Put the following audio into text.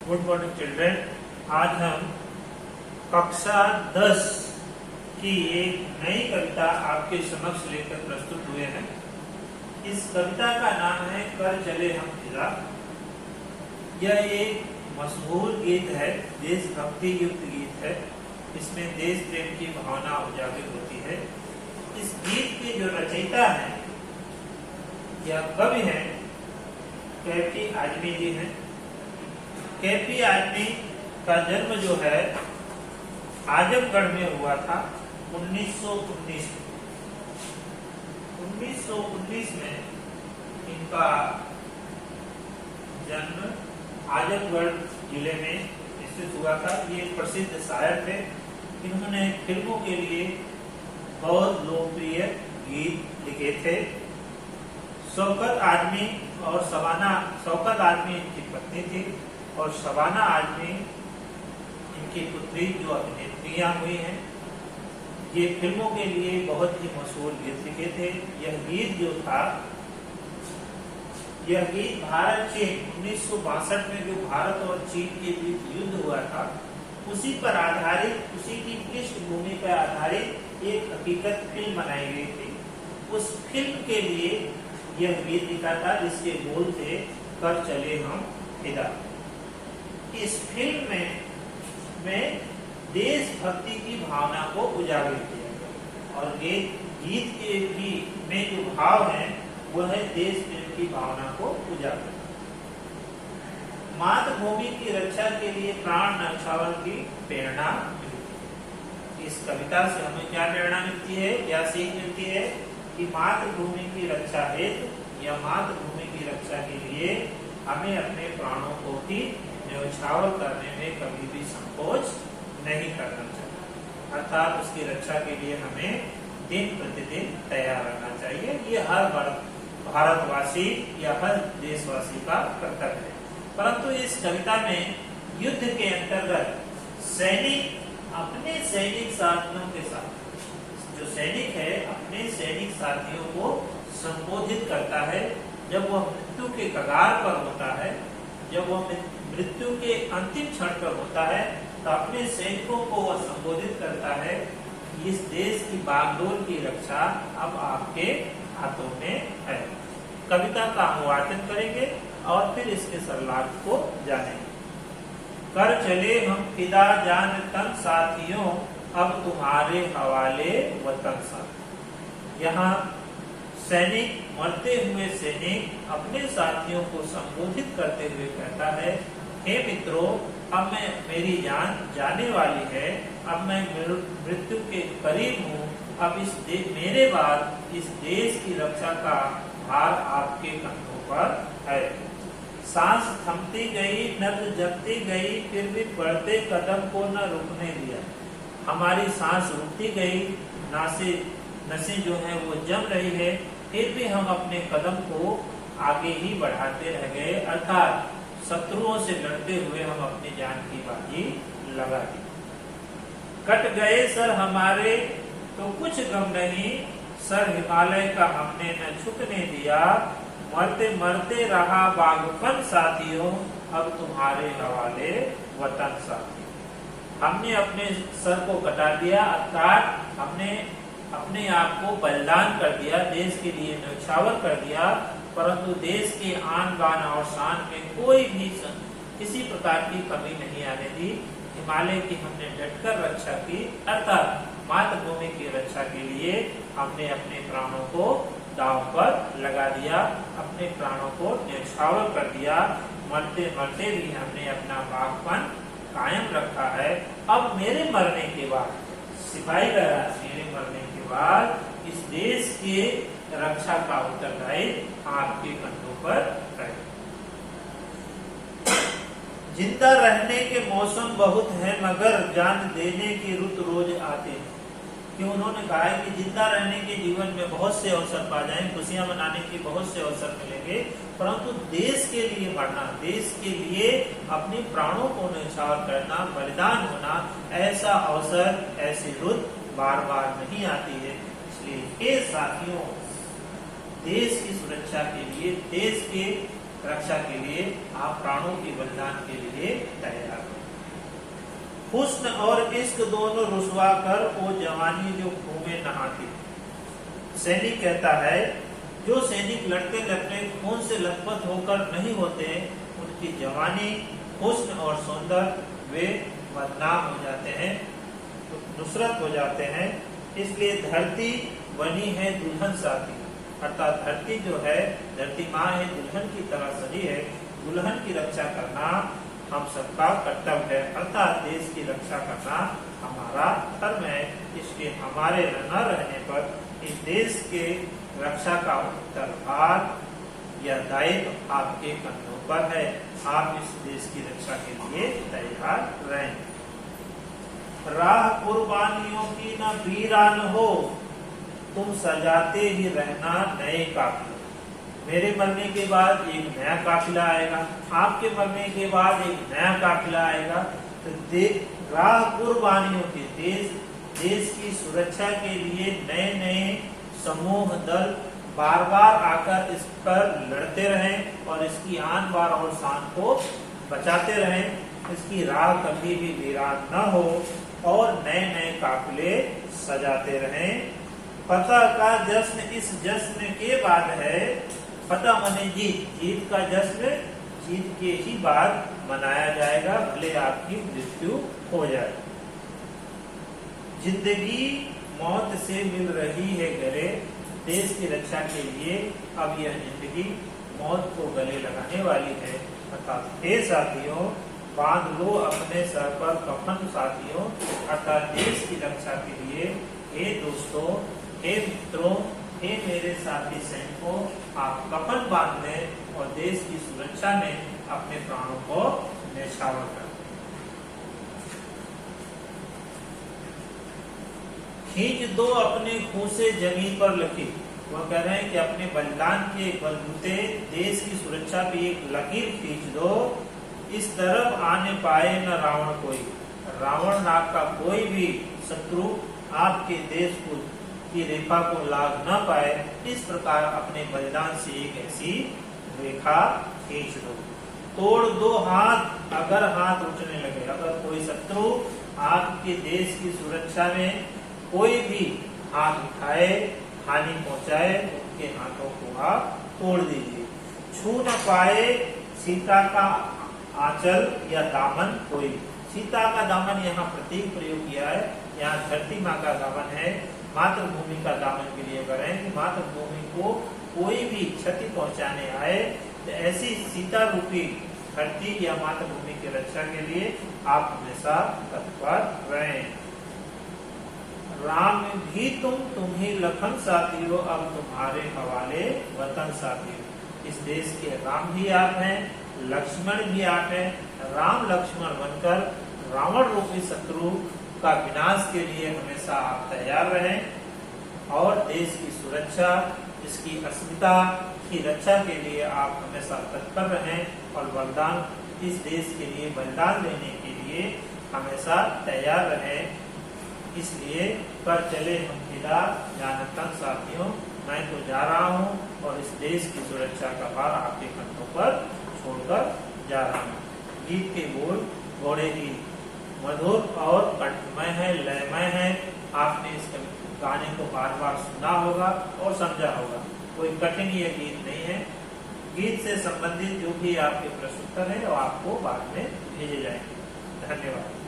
Good morning children. आज हम कक्षा 10 की एक नई कविता आपके समक्ष लेकर प्रस्तुत हुए हैं। इस कविता का नाम है कर चले हम फिदा। यह एक मशहूर गीत है, देशभक्ति युक्त गीत है। इसमें देश प्रेम की भावना उजागर होती है। इस गीत के जो रचयिता हैं, यह कवि हैं के.पी. आजमी जी हैं। के.पी. आजमी का जन्म जो है आजमगढ़ में हुआ था 1919 में। 1919 में इनका जन्म आजमगढ़ जिले में स्थित हुआ था। ये प्रसिद्ध शायर थे। इन्होंने फिल्मों के लिए बहुत लोकप्रिय गीत लिखे थे। शौकत आजमी और शौकत आजमी इनकी पत्नी थी और शबाना आजमी इनकी पुत्री जो अभिनेत्रियां हुई हैं। ये फिल्मों के लिए बहुत ही मशहूर गीत लिखे थे। यह गीत जो था, यह गीत भारत चीन 1962 में जो भारत और चीन के बीच युद्ध हुआ था, उसी पर आधारित, उसी की पृष्ठभूमि पर आधारित एक हकीकत फिल्म बनाई गई थी। उस फिल्म के लिए यह गीत लिखा था, जिसके बोल थे कर चले हम फिदा। इस फिल्म में देशभक्ति की भावना को उजागर किया गया और गीत के भी में जो भाव है वह है देश प्रेम की भावना को उजागर। मातृभूमि की रक्षा के लिए प्राण न्यौछावर की प्रेरणा मिलती है। इस कविता से हमें क्या प्रेरणा मिलती है, क्या सीख मिलती है कि मातृभूमि की रक्षा हेतु या मातृभूमि की रक्षा के लिए हमें अपने प्राणों को भी न्यौछावर करने में कभी भी संकोच नहीं करना चाहिए। अर्थात उसकी रक्षा के लिए हमें दिन प्रतिदिन तैयार रहना चाहिए। ये हर भारतवासी या हर देशवासी का कर्तव्य है। परंतु इस कविता में युद्ध के अंतर्गत सैनिक अपने सैनिक साथियों के साथ, जो सैनिक है अपने सैनिक साथियों को संबोधित करता है। जब वह मृत्यु के कगार पर होता है, जब वह मृत्यु के अंतिम क्षण पर होता है, तो अपने सैनिकों को वह संबोधित करता है, इस देश की बागडोर की रक्षा अब आपके हाथों में है। कविता का अनुवादन करेंगे और फिर इसके सरलार्थ को जानेंगे। कर चले हम फिदा जान तन साथियों, अब तुम्हारे हवाले वतन साथ। यहाँ सैनिक, मरते हुए सैनिक अपने साथियों को संबोधित करते हुए कहता है, हे मित्रों, अब मेरी जान जाने वाली है, अब मैं मृत्यु के करीब हूँ। अब मेरे बाद इस देश की रक्षा का भार आपके कंधों पर है। सांस थमती गई, नब्ज जमती गई, फिर भी बढ़ते कदम को न रुकने दिया। हमारी सांस रुकती गई, नसें जो है वो जम रही है, फिर भी हम अपने कदम को आगे ही बढ़ाते रह गए। अर्थात शत्रुओं से लड़ते हुए हम अपनी जान की बाजी लगा दी। कट गए सर हमारे तो कुछ गम नहीं, सर हिमालय का हमने न झुकने दिया। मरते मरते रहा बागपन साथियों, अब तुम्हारे हवाले वतन साथी। हमने अपने सर को कटा दिया, अर्थात हमने अपने आप को बलिदान कर दिया, देश के लिए न्यौछावर कर दिया। परंतु देश के आन बान और शान में कोई भी किसी प्रकार की कमी नहीं आने दी। हिमालय की हमने डटकर रक्षा की, अर्थात मातृभूमि की रक्षा के लिए हमने अपने प्राणों को दांव पर लगा दिया, अपने प्राणों को न्यौछावर कर दिया। मरते मरते भी हमने अपना बागपन कायम रखा है। अब मेरे मरने के बाद, सिपाही रहा, मेरे मरने के बाद इस देश के रक्षा का उत्तरदायित्व आपके कंधों पर है। जिंदा रहने के मौसम बहुत है, मगर जान देने की रुत रोज आते हैं। कि उन्होंने कहा है कि जिंदा रहने के जीवन में बहुत से अवसर पा जाएं, खुशियां मनाने के बहुत से अवसर मिलेंगे, परंतु देश के लिए मरना, देश के लिए अपने प्राणों को न्यौछावर करना, बलिदान होना, ऐसा अवसर, ऐसी रुत बार बार नहीं आती है। इसलिए हे साथियों, देश की सुरक्षा के लिए, देश के रक्षा के लिए, आप प्राणों के बलिदान के लिए तैयार हो। हुस्न और इश्क दोनों रुसवा कर वो जवानी जो खून में नहाती। सैनिक कहता है, जो सैनिक लड़ते लड़ते खून से लथपथ होकर नहीं होते, उनकी जवानी, हुस्न और सौंदर्य वे बदनाम हो जाते हैं, नुसरत हो जाते हैं। इसलिए धरती बनी है दुल्हन साथी, अर्थात धरती जो है, धरती माँ है, दुल्हन की तरह सजी है। दुल्हन की रक्षा करना हम सबका कर्तव्य है, अर्थात देश की रक्षा करना हमारा धर्म है। इसलिए हमारे न रहने पर इस देश के रक्षा का उत्तरभार या दायित्व आपके कंधों पर है। आप इस देश की रक्षा के लिए तैयार रहें। राह कुर्बानियों की न वीरान हो, तुम सजाते ही रहना नए काफिले। मेरे मरने के बाद एक नया काफिला आएगा, आपके मरने के बाद एक नया काफिला आएगा। तो राह कुर्बानियों के देश की सुरक्षा के लिए नए नए समूह दल बार बार आकर इस पर लड़ते रहें और इसकी आन बार और शान को बचाते रहें। इसकी राह कभी भी वीरान न हो और नए नए काफिले सजाते रहें। फतह का जश्न इस जश्न के बाद है, फतह माने जीत, जीत का जश्न जीत के ही बाद मनाया जाएगा, भले आपकी मृत्यु हो जाए। जिंदगी मौत से मिल रही है गले, देश की रक्षा के लिए अब यह जिंदगी मौत को गले लगाने वाली है। अर्थात हे साथियों, बांध लो अपने सर पर कफन साथियों, अर्थात देश की रक्षा के लिए हे दोस्तों, हे मित्रों, हे मेरे साथी सैनिकों, आप कफन बांध लें और देश की सुरक्षा में अपने प्राणों को न्यौछावर करें। खींच दो अपने खून से जमीन पर लकीर। वह कह रहे हैं कि अपने बलिदान के बलबूते देश की सुरक्षा पे एक लकीर खींच दो, इस तरफ आने पाए न रावण कोई। रावण नाम का कोई भी शत्रु आपके देश को की रेखा को लाग न पाए, इस प्रकार अपने बलिदान से एक ऐसी रेखा खींच दो। तोड़ दो हाथ अगर हाथ उठने लगे, अगर कोई शत्रु आपके देश की सुरक्षा में कोई भी हाथ उठाए, हानि पहुंचाए, उनके हाथों को आप तोड़ दीजिए। छू न पाए सीता का आंचल या दामन कोई। सीता का दामन यहाँ प्रतीक प्रयोग किया है, यहाँ धरती माँ का दामन है, मातृभूमि का दामन के लिए करें कि मातृभूमि को कोई भी क्षति पहुंचाने आए तो ऐसी सीता रूपी धरती या मातृभूमि की रक्षा के लिए आप हमेशा तत्पर रहें। राम भी तुम ही लखन साथियों, अब तुम्हारे हवाले वतन साथियों। इस देश के राम भी आप हैं, लक्ष्मण भी आप हैं। राम लक्ष्मण बनकर रावण रूपी शत्रु का विनाश के लिए हमेशा आप तैयार रहें और देश की सुरक्षा, इसकी अस्मिता की रक्षा के लिए आप हमेशा तत्पर रहें और बलिदान, इस देश के लिए बलिदान देने के लिए हमेशा तैयार रहें। इसलिए पर चले हम फिदा जानतन साथियों, मैं तो जा रहा हूँ और इस देश की सुरक्षा का भार आपके कंधों पर छोड़कर जा रहा हूँ। गीत के बोल बड़े ही मधुर और कंठमय है, लयमय है। आपने इस गाने को बार बार सुना होगा और समझा होगा, कोई कठिन ये गीत नहीं है। गीत से संबंधित जो भी आपके प्रश्न उत्तर है वो आपको बाद में भेजे जाएंगे। धन्यवाद।